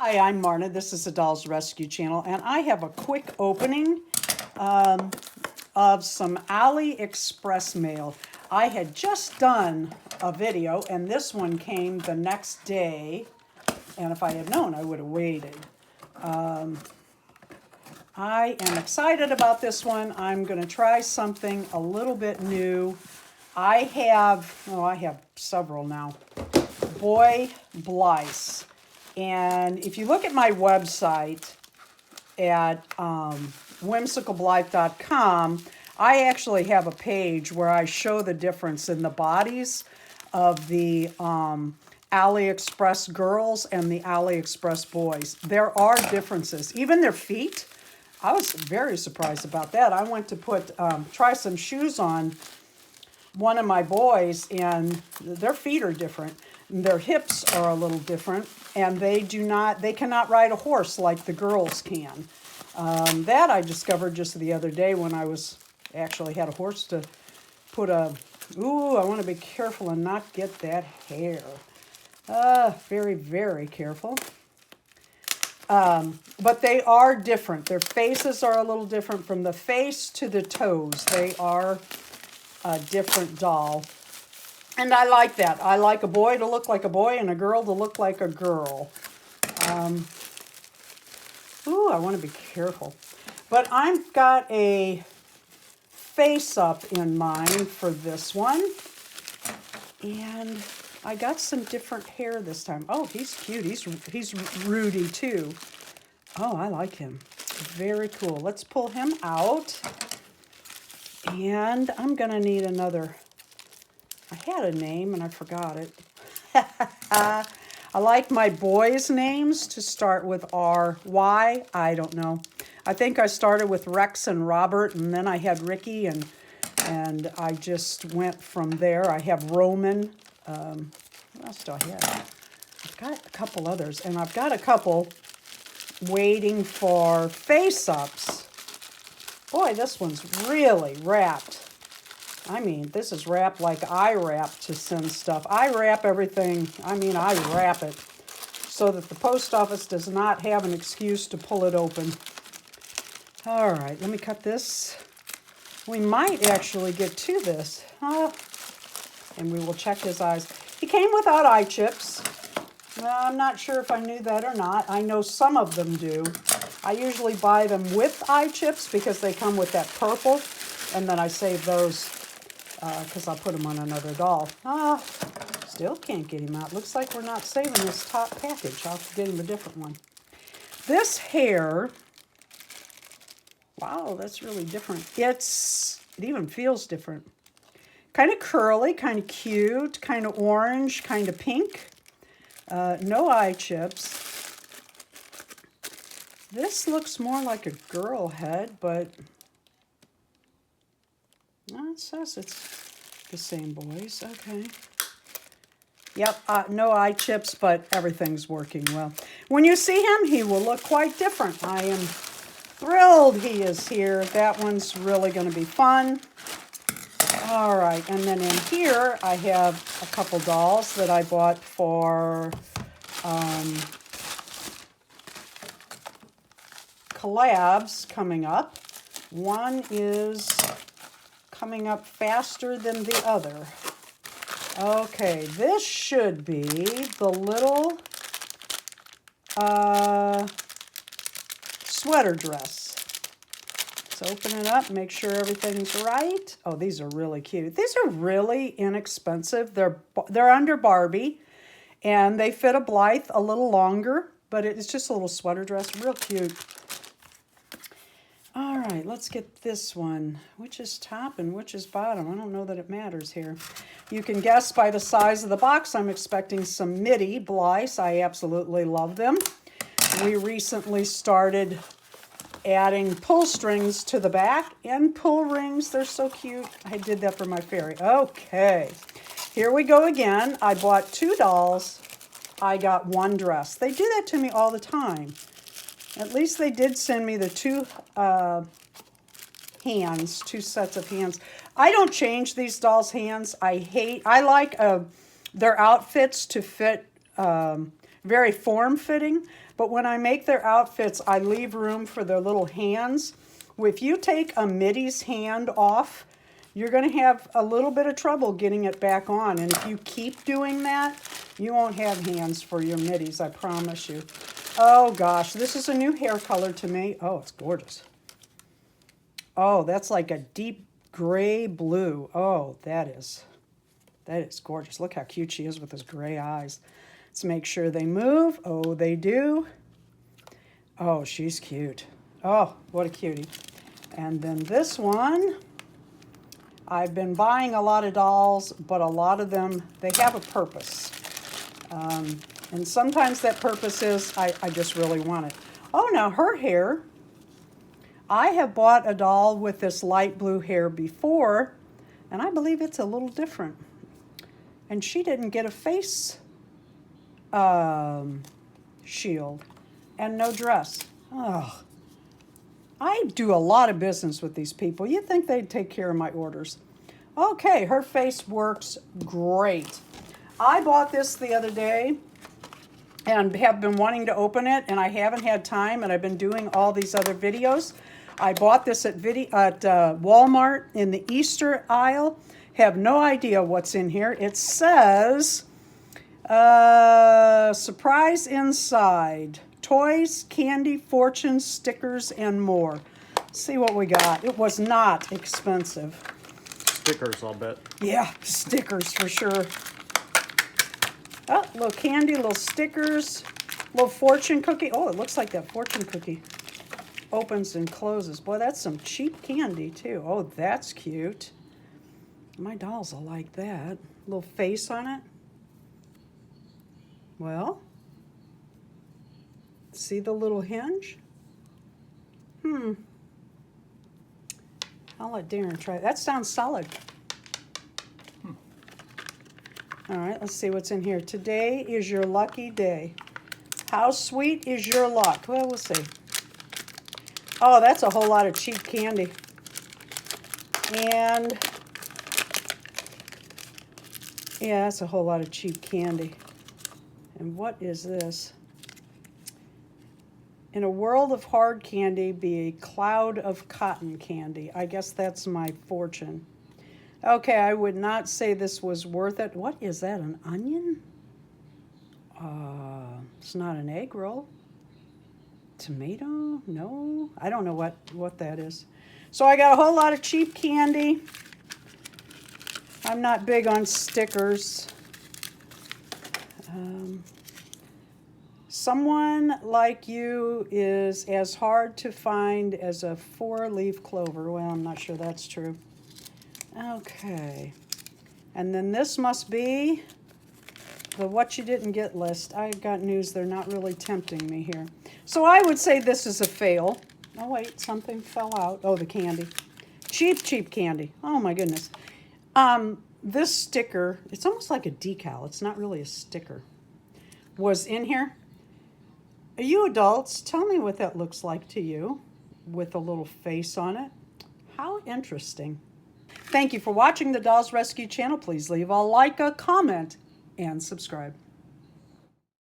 Hi, I'm Marna. This is the Dolls Rescue Channel, and I have a quick opening of some Aliexpress mail. I had just done a video, and this one came the next day, and if I had known, I would have waited. I am excited about this one. I'm going to try something a little bit new. I have several now. Boy Blythes. And if you look at my website at whimsicalblythe.com, I actually have a page where I show the difference in the bodies of the Aliexpress girls and the Aliexpress boys. There are differences. Even their feet. I was very surprised about that. I went to try some shoes on one of my boys, and their feet are different. Their hips are a little different, and they cannot ride a horse like the girls can. That I discovered just the other day when I actually had a horse to put I want to be careful and not get that hair. Very, very careful. But they are different. Their faces are a little different from the face to the toes. They are a different doll. And I like that. I like a boy to look like a boy and a girl to look like a girl. I want to be careful. But I've got a face-up in mind for this one. And I got some different hair this time. Oh, he's cute. He's Rudy, too. Oh, I like him. Very cool. Let's pull him out. And I'm going to need another... I had a name and I forgot it. I like my boys' names to start with R. Why? I don't know. I think I started with Rex and Robert, and then I had Ricky, and I just went from there. I have Roman. What else do I have? I've got a couple others, and I've got a couple waiting for face-ups. Boy, this one's really wrapped. I mean, this is wrapped like I wrap to send stuff. I wrap everything. I wrap it so that the post office does not have an excuse to pull it open. All right, let me cut this. We might actually get to this. And we will check his eyes. He came without eye chips. Well, I'm not sure if I knew that or not. I know some of them do. I usually buy them with eye chips because they come with that purple. And then I save those because I'll put them on another doll. Still can't get him out. Looks like we're not saving this top package. I'll have to get him a different one. This hair, wow, that's really different. It even feels different. Kind of curly, kind of cute, kind of orange, kind of pink. No eye chips. This looks more like a girl head, but no, it says it's the same boys. Okay. Yep, no eye chips, but everything's working well. When you see him, he will look quite different. I am thrilled he is here. That one's really going to be fun. All right, and then in here, I have a couple dolls that I bought for collabs coming up. One is coming up faster than the other. Okay, this should be the little sweater dress. Let's open it up, make sure everything's right. Oh, these are really cute. These are really inexpensive. They're under Barbie, and they fit a Blythe a little longer, but it's just a little sweater dress, real cute. All right, let's get this one. Which is top and which is bottom? I don't know that it matters here. You can guess by the size of the box. I'm expecting some Middie Blythes. I absolutely love them. We recently started adding pull strings to the back and pull rings. They're so cute. I did that for my fairy. Okay, here we go again. I bought 2 dolls. I got 1 dress. They do that to me all the time. At least they did send me the 2 sets of hands. I don't change these dolls' hands. I like their outfits to fit very form-fitting, but when I make their outfits, I leave room for their little hands. If you take a Middie's hand off, you're going to have a little bit of trouble getting it back on. And if you keep doing that, you won't have hands for your Middies, I promise you. Oh gosh, this is a new hair color to me. Oh, it's gorgeous. Oh, that's like a deep gray blue. Oh, that is gorgeous. Look how cute she is with those gray eyes. Let's make sure they move. Oh, they do. Oh, she's cute. Oh, what a cutie. And then this one, I've been buying a lot of dolls, but a lot of them, they have a purpose. And sometimes that purpose is, I just really want it. Oh, now her hair, I have bought a doll with this light blue hair before, and I believe it's a little different. And she didn't get a face shield and no dress. Oh, I do a lot of business with these people. You'd think they'd take care of my orders. Okay, her face works great. I bought this the other day and have been wanting to open it, and I haven't had time, and I've been doing all these other videos. I bought this at Walmart in the Easter aisle. Have no idea what's in here. It says, surprise inside. Toys, candy, fortune, stickers, and more. Let's see what we got. It was not expensive. Stickers, I'll bet. Yeah, stickers for sure. Oh, little candy, little stickers, little fortune cookie. Oh, it looks like that fortune cookie opens and closes. Boy, that's some cheap candy, too. Oh, that's cute. My dolls will like that. Little face on it. Well, see the little hinge? I'll let Darren try it. That sounds solid. All right, let's see what's in here. Today is your lucky day. How sweet is your luck? Well, we'll see. Oh, that's a whole lot of cheap candy. And yeah, that's a whole lot of cheap candy. And what is this? In a world of hard candy, be a cloud of cotton candy. I guess that's my fortune. Okay, I would not say this was worth it. What is that, an onion? It's not an egg roll. Tomato? No, I don't know what that is. So I got a whole lot of cheap candy. I'm not big on stickers. Someone like you is as hard to find as a 4-leaf clover. Well, I'm not sure that's true. Okay. And then this must be the what you didn't get list. I've got news. They're not really tempting me here. So I would say this is a fail. Oh, wait. Something fell out. Oh, the candy. Cheap, cheap candy. Oh, my goodness. This sticker, it's almost like a decal. It's not really a sticker. Was in here. You adults, tell me what that looks like to you with a little face on it. How interesting. Thank you for watching the Dolls Rescue channel. Please leave a like, a comment, and subscribe.